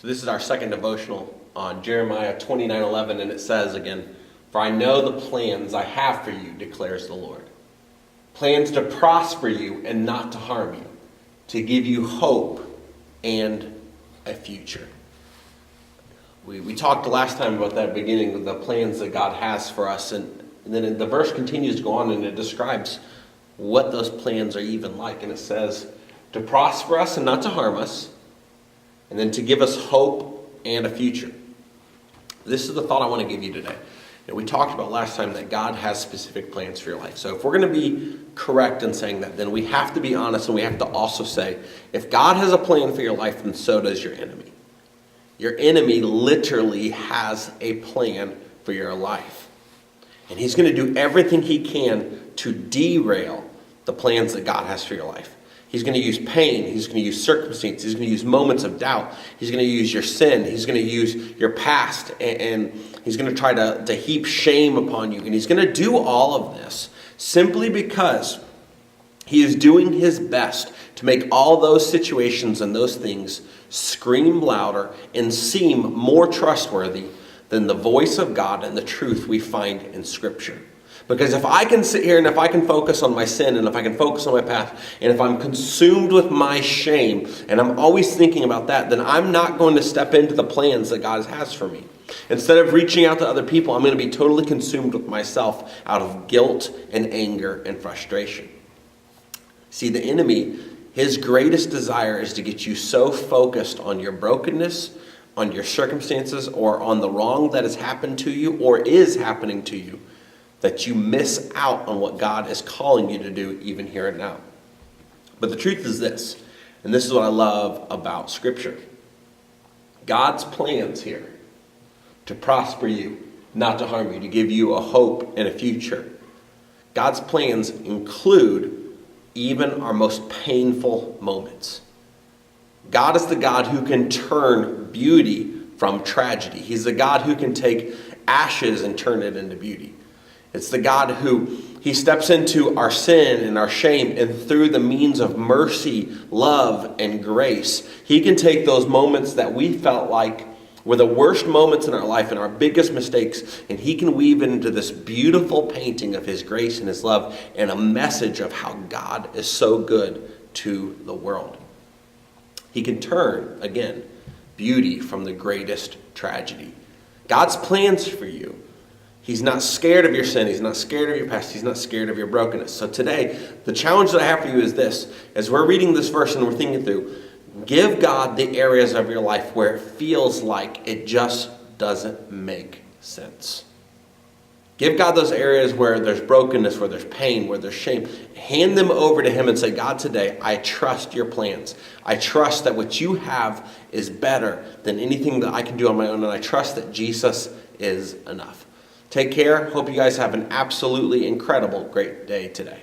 So this is our second devotional on Jeremiah 29:11, and it says again, "For I know the plans I have for you, declares the Lord. Plans to prosper you and not to harm you, to give you hope and a future." We talked last time about that beginning of the plans that God has for us, and then the verse continues to go on and it describes what those plans are even like. And it says, to prosper us and not to harm us, and then to give us hope and a future. This is the thought I want to give you today. And we talked about last time that God has specific plans for your life. So if we're going to be correct in saying that, then we have to be honest, and we have to also say, if God has a plan for your life, then so does your enemy. Your enemy literally has a plan for your life. And he's going to do everything he can to derail the plans that God has for your life. He's going to use pain. He's going to use circumstances. He's going to use moments of doubt. He's going to use your sin. He's going to use your past. And he's going to try to heap shame upon you. And he's going to do all of this simply because he is doing his best to make all those situations and those things scream louder and seem more trustworthy than the voice of God and the truth we find in Scripture. Because if I can sit here and if I can focus on my sin and if I can focus on my past and if I'm consumed with my shame and I'm always thinking about that, then I'm not going to step into the plans that God has for me. Instead of reaching out to other people, I'm going to be totally consumed with myself out of guilt and anger and frustration. See, the enemy, his greatest desire is to get you so focused on your brokenness, on your circumstances, or on the wrong that has happened to you or is happening to you, that you miss out on what God is calling you to do even here and now. But the truth is this, and this is what I love about Scripture. God's plans here to prosper you, not to harm you, to give you a hope and a future. God's plans include even our most painful moments. God is the God who can turn beauty from tragedy. He's the God who can take ashes and turn it into beauty. It's the God who he steps into our sin and our shame, and through the means of mercy, love, and grace, he can take those moments that we felt like were the worst moments in our life and our biggest mistakes, and he can weave it into this beautiful painting of his grace and his love and a message of how God is so good to the world. He can turn, again, beauty from the greatest tragedy. God's plans for you. He's not scared of your sin. He's not scared of your past. He's not scared of your brokenness. So today, the challenge that I have for you is this. As we're reading this verse and we're thinking through, give God the areas of your life where it feels like it just doesn't make sense. Give God those areas where there's brokenness, where there's pain, where there's shame. Hand them over to him and say, God, today, I trust your plans. I trust that what you have is better than anything that I can do on my own, and I trust that Jesus is enough. Take care. Hope you guys have an absolutely incredible, great day today.